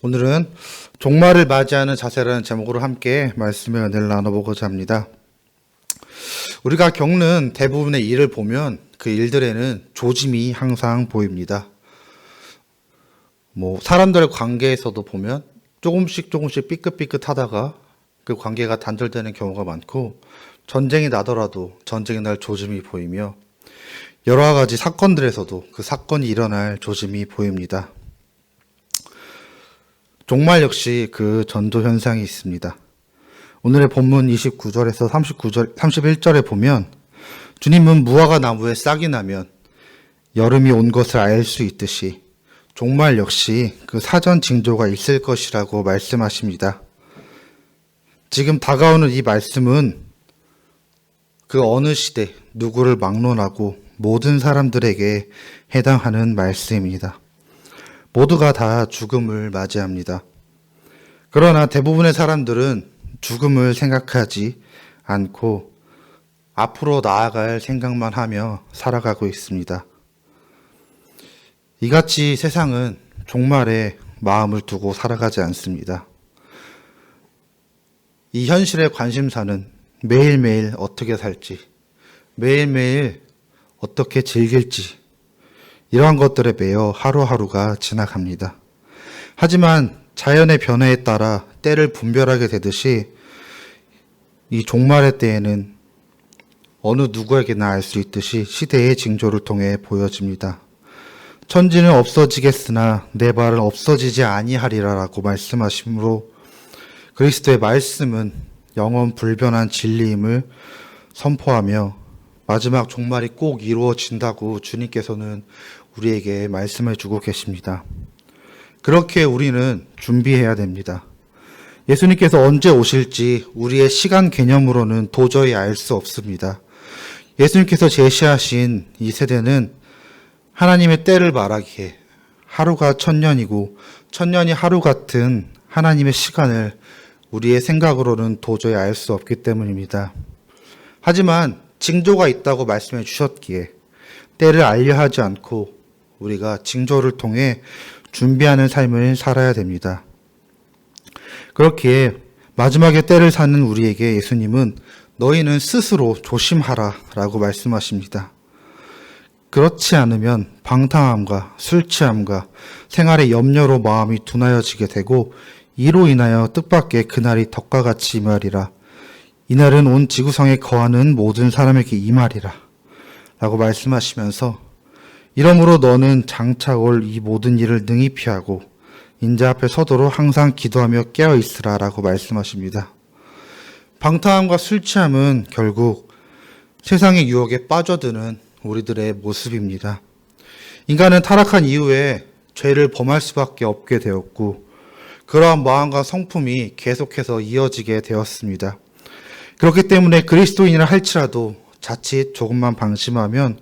오늘은 종말을 맞이하는 자세라는 제목으로 함께 말씀의 은혜를 나눠보고자 합니다. 우리가 겪는 대부분의 일을 보면 그 일들에는 조짐이 항상 보입니다. 사람들 관계에서도 보면 조금씩 삐끗삐끗하다가 그 관계가 단절되는 경우가 많고, 전쟁이 나더라도 전쟁이 날 조짐이 보이며, 여러 가지 사건들에서도 그 사건이 일어날 조짐이 보입니다. 종말 역시 그 전조 현상이 있습니다. 오늘의 본문 29절에서 31절에 보면, 주님은 무화과 나무에 싹이 나면 여름이 온 것을 알 수 있듯이 종말 역시 그 사전 징조가 있을 것이라고 말씀하십니다. 지금 다가오는 이 말씀은 그 어느 시대 누구를 막론하고 모든 사람들에게 해당하는 말씀입니다. 모두가 다 죽음을 맞이합니다. 그러나 대부분의 사람들은 죽음을 생각하지 않고 앞으로 나아갈 생각만 하며 살아가고 있습니다. 이같이 세상은 종말에 마음을 두고 살아가지 않습니다. 이 현실의 관심사는 매일매일 어떻게 살지, 매일매일 어떻게 즐길지, 이러한 것들에 매여 하루하루가 지나갑니다. 하지만 자연의 변화에 따라 때를 분별하게 되듯이 이 종말의 때에는 어느 누구에게나 알 수 있듯이 시대의 징조를 통해 보여집니다. 천지는 없어지겠으나 내 발은 없어지지 아니하리라 라고 말씀하시므로 그리스도의 말씀은 영원 불변한 진리임을 선포하며 마지막 종말이 꼭 이루어진다고 주님께서는 우리에게 말씀해 주고 계십니다. 그렇게 우리는 준비해야 됩니다. 예수님께서 언제 오실지 우리의 시간 개념으로는 도저히 알 수 없습니다. 예수님께서 제시하신 이 세대는 하나님의 때를 말하기에 하루가 천년이고 천년이 하루 같은 하나님의 시간을 우리의 생각으로는 도저히 알 수 없기 때문입니다. 하지만 징조가 있다고 말씀해 주셨기에 때를 알려 하지 않고 우리가 징조를 통해 준비하는 삶을 살아야 됩니다. 그렇기에 마지막에 때를 사는 우리에게 예수님은 너희는 스스로 조심하라 라고 말씀하십니다. 그렇지 않으면 방탕함과 술 취함과 생활의 염려로 마음이 둔하여지게 되고 이로 인하여 뜻밖의 그날이 덕과 같이 임하리라. 이날은 온 지구상에 거하는 모든 사람에게 임하리라 라고 말씀하시면서 이러므로 너는 장차 올 이 모든 일을 능히 피하고 인자 앞에 서도록 항상 기도하며 깨어있으라 라고 말씀하십니다. 방탕함과 술 취함은 결국 세상의 유혹에 빠져드는 우리들의 모습입니다. 인간은 타락한 이후에 죄를 범할 수밖에 없게 되었고 그러한 마음과 성품이 계속해서 이어지게 되었습니다. 그렇기 때문에 그리스도인이라 할지라도 자칫 조금만 방심하면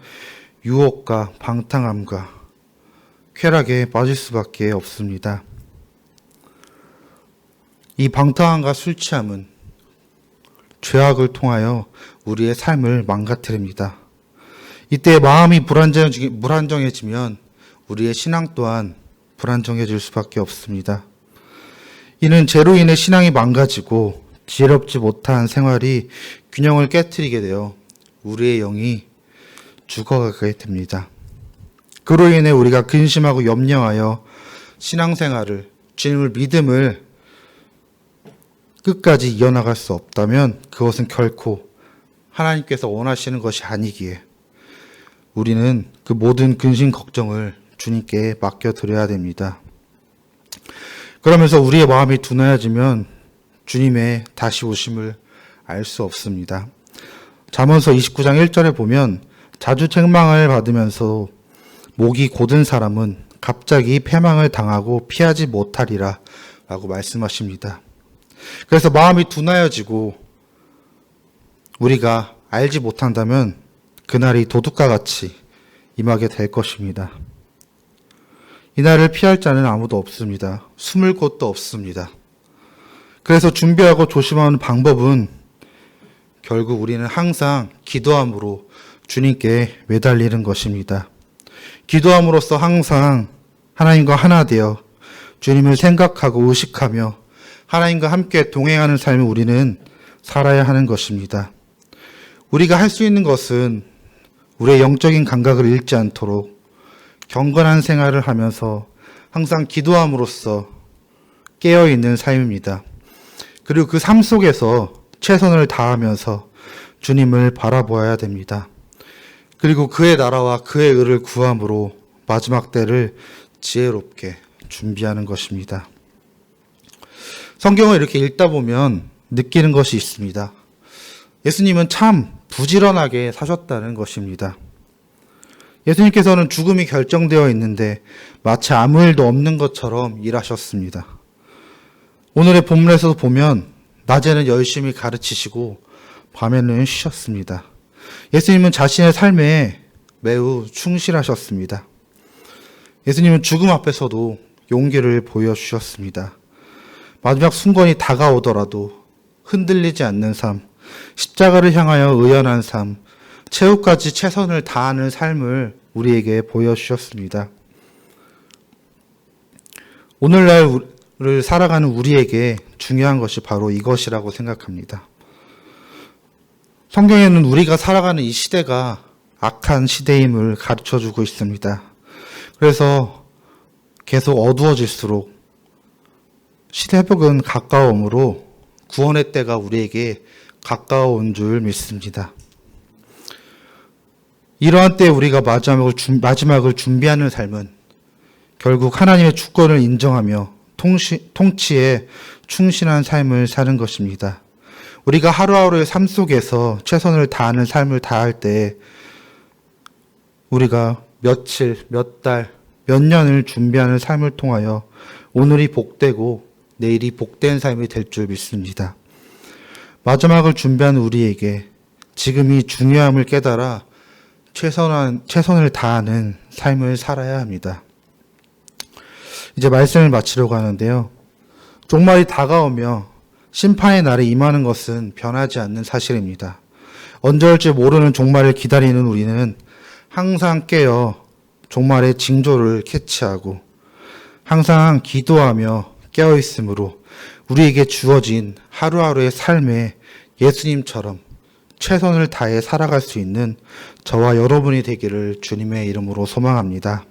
유혹과 방탕함과 쾌락에 빠질 수밖에 없습니다. 이 방탕함과 술 취함은 죄악을 통하여 우리의 삶을 망가뜨립니다. 이때 마음이 불안정해지면 우리의 신앙 또한 불안정해질 수밖에 없습니다. 이는 죄로 인해 신앙이 망가지고 지혜롭지 못한 생활이 균형을 깨트리게 되어 우리의 영이 죽어가게 됩니다. 그로 인해 우리가 근심하고 염려하여 신앙생활을, 주님을 믿음을 끝까지 이어나갈 수 없다면 그것은 결코 하나님께서 원하시는 것이 아니기에 우리는 그 모든 근심 걱정을 주님께 맡겨드려야 됩니다. 그러면서 우리의 마음이 둔하여지면 주님의 다시 오심을 알 수 없습니다. 잠언서 29장 1절에 보면 자주 책망을 받으면서 목이 곧은 사람은 갑자기 패망을 당하고 피하지 못하리라 라고 말씀하십니다. 그래서 마음이 둔하여지고 우리가 알지 못한다면 그날이 도둑과 같이 임하게 될 것입니다. 이날을 피할 자는 아무도 없습니다. 숨을 곳도 없습니다. 그래서 준비하고 조심하는 방법은 결국 우리는 항상 기도함으로 주님께 매달리는 것입니다. 기도함으로써 항상 하나님과 하나 되어 주님을 생각하고 의식하며 하나님과 함께 동행하는 삶을 우리는 살아야 하는 것입니다. 우리가 할 수 있는 것은 우리의 영적인 감각을 잃지 않도록 경건한 생활을 하면서 항상 기도함으로써 깨어있는 삶입니다. 그리고 그 삶 속에서 최선을 다하면서 주님을 바라보아야 됩니다. 그리고 그의 나라와 그의 의를 구함으로 마지막 때를 지혜롭게 준비하는 것입니다. 성경을 이렇게 읽다 보면 느끼는 것이 있습니다. 예수님은 참 부지런하게 사셨다는 것입니다. 예수님께서는 죽음이 결정되어 있는데 마치 아무 일도 없는 것처럼 일하셨습니다. 오늘의 본문에서 보면 낮에는 열심히 가르치시고 밤에는 쉬셨습니다. 예수님은 자신의 삶에 매우 충실하셨습니다. 예수님은 죽음 앞에서도 용기를 보여주셨습니다. 마지막 순간이 다가오더라도 흔들리지 않는 삶, 십자가를 향하여 의연한 삶, 최후까지 최선을 다하는 삶을 우리에게 보여주셨습니다. 오늘날을 살아가는 우리에게 중요한 것이 바로 이것이라고 생각합니다. 성경에는 우리가 살아가는 이 시대가 악한 시대임을 가르쳐주고 있습니다. 그래서 계속 어두워질수록 시대 회복은 가까움으로 구원의 때가 우리에게 가까운 줄 믿습니다. 이러한 때 우리가 마지막을 준비하는 삶은 결국 하나님의 주권을 인정하며 통치에 충실한 삶을 사는 것입니다. 우리가 하루하루의 삶 속에서 최선을 다하는 삶을 다할 때 우리가 며칠, 몇 달, 몇 년을 준비하는 삶을 통하여 오늘이 복되고 내일이 복된 삶이 될 줄 믿습니다. 마지막을 준비하는 우리에게 지금이 중요함을 깨달아 최선을 다하는 삶을 살아야 합니다. 이제 말씀을 마치려고 하는데요. 종말이 다가오며 심판의 날이 임하는 것은 변하지 않는 사실입니다. 언제 올지 모르는 종말을 기다리는 우리는 항상 깨어 종말의 징조를 캐치하고 항상 기도하며 깨어있으므로 우리에게 주어진 하루하루의 삶에 예수님처럼 최선을 다해 살아갈 수 있는 저와 여러분이 되기를 주님의 이름으로 소망합니다.